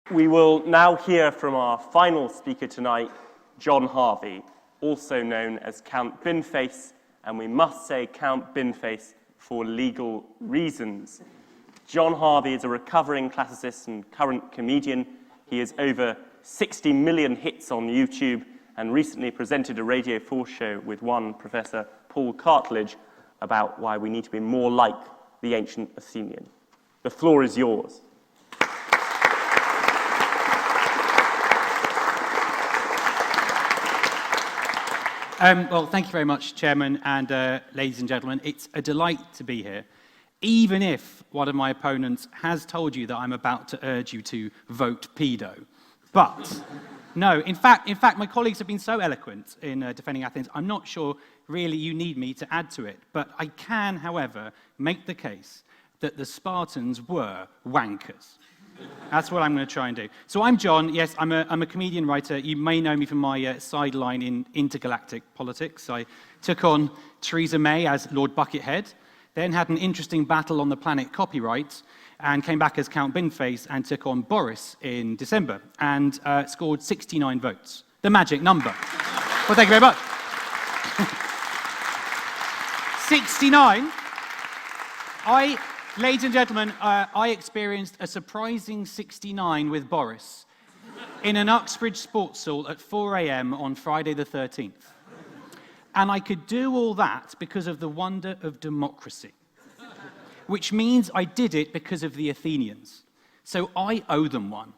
We will now hear from our final speaker tonight, Jon Harvey, also known as Count Binface, and we must say Count Binface for legal reasons. Jon Harvey is a recovering classicist and current comedian. He has over 60 million hits on YouTube and recently presented a Radio 4 show with one Professor Paul Cartledge about why we need to be more like the ancient Athenian. The floor is yours. Well, thank you very much, Chairman and ladies and gentlemen. It's a delight to be here, even if one of my opponents has told you that I'm about to urge you to vote pedo. But no, in fact, my colleagues have been so eloquent in defending Athens, I'm not sure really you need me to add to it. But I can, however, make the case that the Spartans were wankers. That's what I'm going to try and do. So I'm Jon. Yes, I'm a comedian writer. You may know me from my sideline in intergalactic politics. I took on Theresa May as Lord Buckethead, then had an interesting battle on the planet copyright, and came back as Count Binface and took on Boris in December and scored 69 votes. The magic number. Well, thank you very much. 69. Ladies and gentlemen, I experienced a surprising 69 with Boris in an Uxbridge sports hall at 4 a.m. on Friday the 13th. And I could do all that because of the wonder of democracy, which means I did it because of the Athenians. So I owe them one,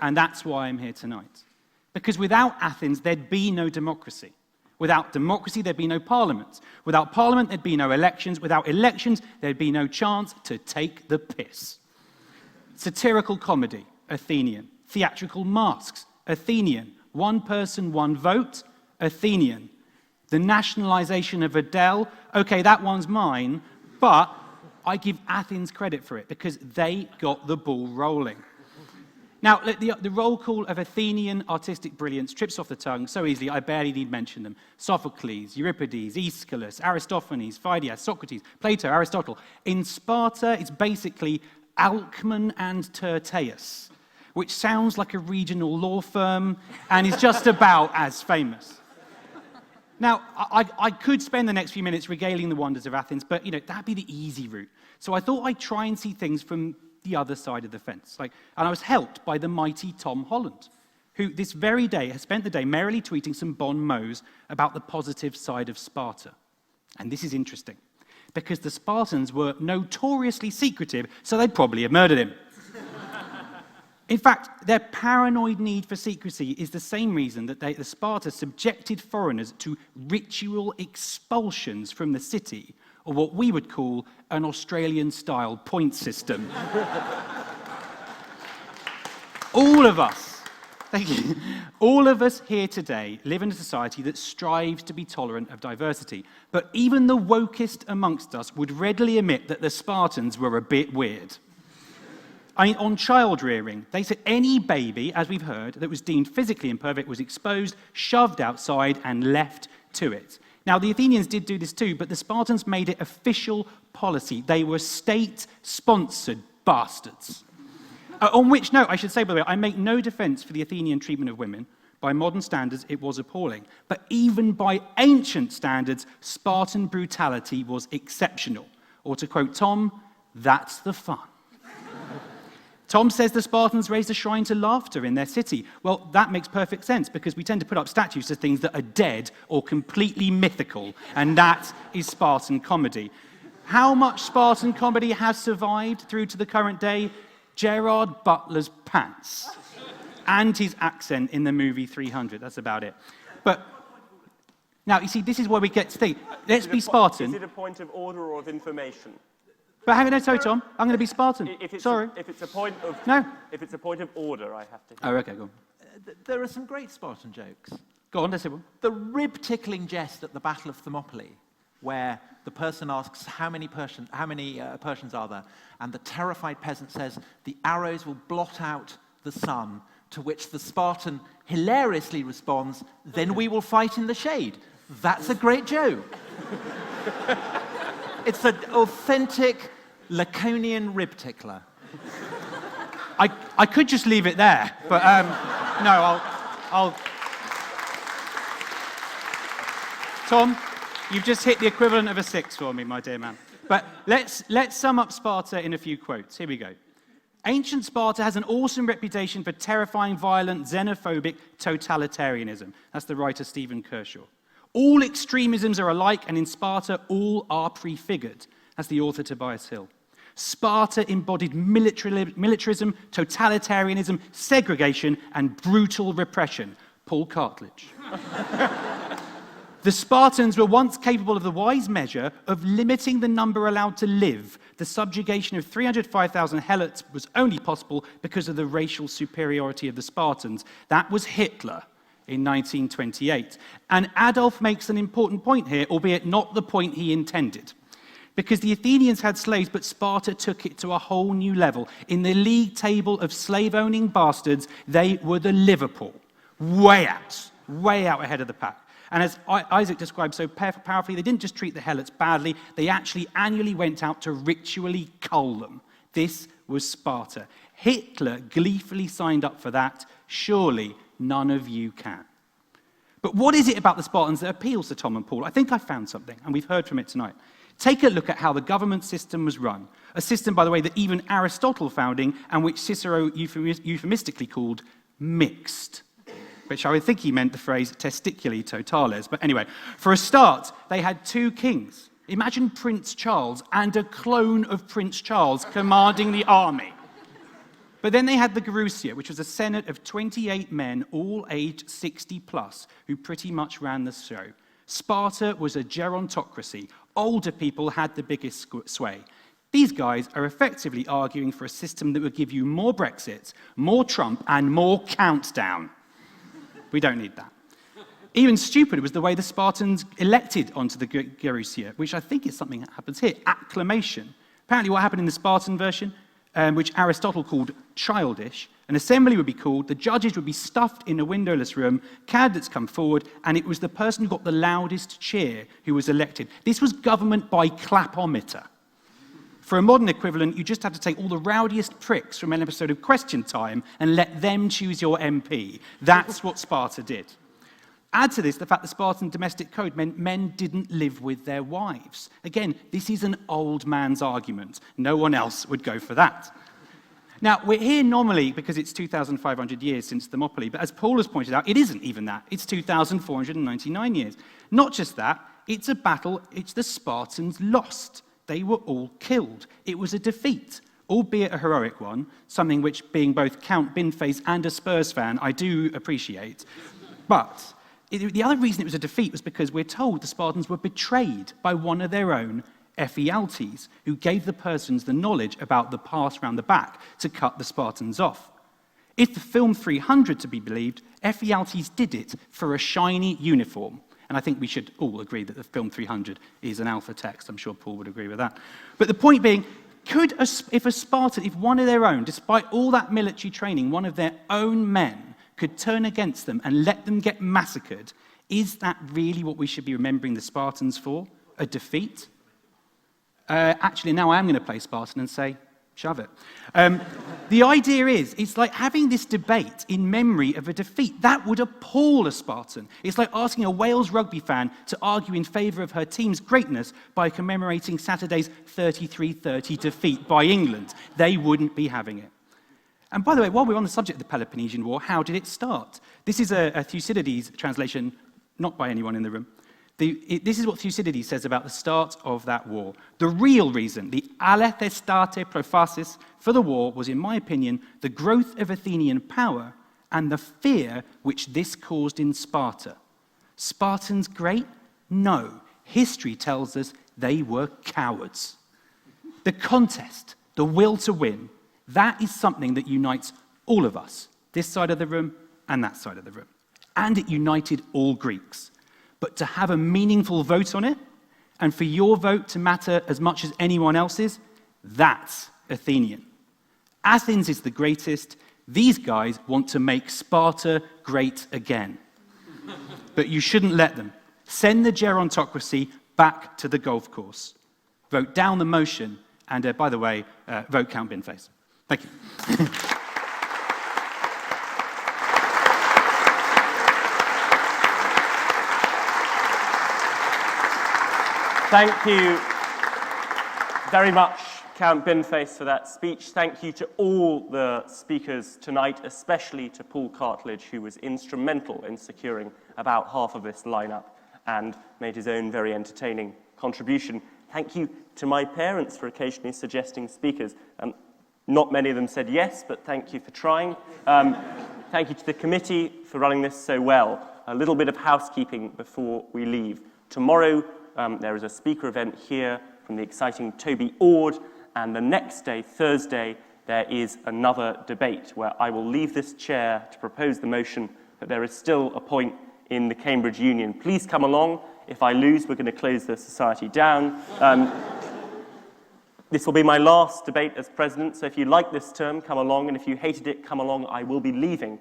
and that's why I'm here tonight. Because without Athens, there'd be no democracy. Without democracy, there'd be no parliament. Without parliament, there'd be no elections. Without elections, there'd be no chance to take the piss. Satirical comedy, Athenian. Theatrical masks, Athenian. One person, one vote, Athenian. The nationalization of Adele, okay, that one's mine, but I give Athens credit for it because they got the ball rolling. Now, the roll call of Athenian artistic brilliance trips off the tongue so easily I barely need mention them. Sophocles, Euripides, Aeschylus, Aristophanes, Phidias, Socrates, Plato, Aristotle. In Sparta, it's basically Alcman and Tyrtaeus, which sounds like a regional law firm and is just about as famous. Now, I could spend the next few minutes regaling the wonders of Athens, but, that'd be the easy route. So I thought I'd try and see things from the other side of the fence. And I was helped by the mighty Tom Holland, who this very day has spent the day merrily tweeting some bon mots about the positive side of Sparta. And this is interesting, because the Spartans were notoriously secretive, so they'd probably have murdered him. In fact, their paranoid need for secrecy is the same reason that the Sparta subjected foreigners to ritual expulsions from the city, or what we would call an Australian-style point system. All of us, thank you, all of us here today live in a society that strives to be tolerant of diversity. But even the wokest amongst us would readily admit that the Spartans were a bit weird. On child rearing, they said any baby, as we've heard, that was deemed physically imperfect was exposed, shoved outside, and left to it. Now, the Athenians did do this too, but the Spartans made it official policy. They were state-sponsored bastards. On which note, I should say, by the way, I make no defense for the Athenian treatment of women. By modern standards, it was appalling. But even by ancient standards, Spartan brutality was exceptional. Or to quote Tom, that's the fun. Tom says the Spartans raised a shrine to laughter in their city. Well, that makes perfect sense because we tend to put up statues to things that are dead or completely mythical, and that is Spartan comedy. How much Spartan comedy has survived through to the current day? Gerard Butler's pants and his accent in the movie 300. That's about it. But now, you see, this is where we get to think. Let's be Spartan. Is it a point of order or of information? But hang on, no, sorry, Tom. I'm going to be Spartan. Sorry. If it's a point of If it's a point of order, I have to. Oh, okay, go on. There are some great Spartan jokes. Go on, let's see one. The rib-tickling jest at the Battle of Thermopylae, where the person asks how many Persians are there, and the terrified peasant says the arrows will blot out the sun. To which the Spartan hilariously responds, "Then we will fight in the shade." That's a great joke. It's an authentic Laconian rib tickler. I could just leave it there, but no, I'll... Tom, you've just hit the equivalent of a 6 for me, my dear man. But let's sum up Sparta in a few quotes. Here we go. Ancient Sparta has an awesome reputation for terrifying, violent, xenophobic totalitarianism. That's the writer Stephen Kershaw. All extremisms are alike, and in Sparta, all are prefigured. That's the author Tobias Hill. Sparta embodied militarism, totalitarianism, segregation, and brutal repression. Paul Cartledge. The Spartans were once capable of the wise measure of limiting the number allowed to live. The subjugation of 305,000 helots was only possible because of the racial superiority of the Spartans. That was Hitler in 1928. And Adolf makes an important point here, albeit not the point he intended. Because the Athenians had slaves, but Sparta took it to a whole new level. In the league table of slave-owning bastards, they were the Liverpool. Way out ahead of the pack. And as Isaac described so powerfully, they didn't just treat the helots badly, they actually annually went out to ritually cull them. This was Sparta. Hitler gleefully signed up for that. Surely none of you can. But what is it about the Spartans that appeals to Tom and Paul? I think I found something, and we've heard from it tonight. Take a look at how the government system was run. A system, by the way, that even Aristotle founding, and which Cicero euphemistically called mixed. Which I would think he meant the phrase testiculi totales. But anyway, for a start, they had 2 kings. Imagine Prince Charles and a clone of Prince Charles commanding the army. But then they had the Gerousia, which was a senate of 28 men, all aged 60 plus, who pretty much ran the show. Sparta was a gerontocracy. Older people had the biggest sway. These guys are effectively arguing for a system that would give you more Brexit, more Trump, and more countdown. We don't need that. Even stupider was the way the Spartans elected onto the Gerousia, which I think is something that happens here, acclamation. Apparently what happened in the Spartan version, which Aristotle called childish, an assembly would be called, the judges would be stuffed in a windowless room, candidates come forward, and it was the person who got the loudest cheer who was elected. This was government by clapometer. For a modern equivalent, you just have to take all the rowdiest pricks from an episode of Question Time and let them choose your MP. That's what Sparta did. Add to this the fact the Spartan domestic code meant men didn't live with their wives. Again, this is an old man's argument. No one else would go for that. Now, we're here normally because it's 2,500 years since Thermopylae, but as Paul has pointed out, it isn't even that. It's 2,499 years. Not just that, it's a battle which the Spartans lost. They were all killed. It was a defeat, albeit a heroic one, something which, being both Count Binface and a Spurs fan, I do appreciate. But the other reason it was a defeat was because we're told the Spartans were betrayed by one of their own Ephialtes, who gave the Persians the knowledge about the pass round the back to cut the Spartans off. If the film 300 to be believed, Ephialtes did it for a shiny uniform. And I think we should all agree that the film 300 is an alpha text. I'm sure Paul would agree with that. But the point being, if one of their own, despite all that military training, one of their own men could turn against them and let them get massacred, is that really what we should be remembering the Spartans for? A defeat? Actually, now I am going to play Spartan and say, shove it. The idea is, it's like having this debate in memory of a defeat. That would appall a Spartan. It's like asking a Wales rugby fan to argue in favour of her team's greatness by commemorating Saturday's 33-30 defeat by England. They wouldn't be having it. And by the way, while we're on the subject of the Peloponnesian War, how did it start? This is a Thucydides translation, not by anyone in the room. This is what Thucydides says about the start of that war. The real reason, the alethestate prophasis for the war was, in my opinion, the growth of Athenian power and the fear which this caused in Sparta. Spartans great? No. History tells us they were cowards. The contest, the will to win, that is something that unites all of us, this side of the room and that side of the room. And it united all Greeks. But to have a meaningful vote on it, and for your vote to matter as much as anyone else's, that's Athenian. Athens is the greatest. These guys want to make Sparta great again. But you shouldn't let them. Send the gerontocracy back to the golf course. Vote down the motion, and by the way, vote Count Binface. Thank you. Thank you very much, Count Binface, for that speech. Thank you to all the speakers tonight, especially to Paul Cartledge, who was instrumental in securing about half of this lineup and made his own very entertaining contribution. Thank you to my parents for occasionally suggesting speakers. Not many of them said yes, but thank you for trying. Thank you to the committee for running this so well. A little bit of housekeeping before we leave. Tomorrow, there is a speaker event here from the exciting Toby Ord, and the next day, Thursday, there is another debate where I will leave this chair to propose the motion that there is still a point in the Cambridge Union. Please come along. If I lose, we're going to close the society down. This will be my last debate as president, so if you like this term, come along, and if you hated it, come along. I will be leaving.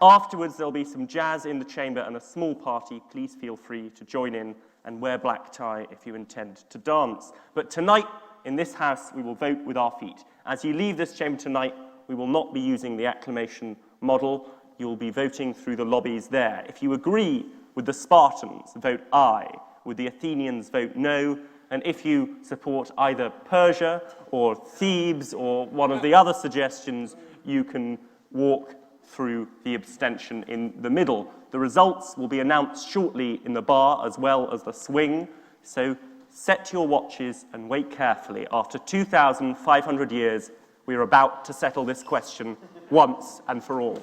Afterwards, there'll be some jazz in the chamber and a small party. Please feel free to join in and wear black tie if you intend to dance. But tonight, in this house, we will vote with our feet. As you leave this chamber tonight, we will not be using the acclamation model. You will be voting through the lobbies there. If you agree with the Spartans, vote aye. With the Athenians, vote no. And if you support either Persia or Thebes or one of the other suggestions, you can walk through the abstention in the middle. The results will be announced shortly in the bar as well as the swing, so set your watches and wait carefully. After 2,500 years, we are about to settle this question once and for all.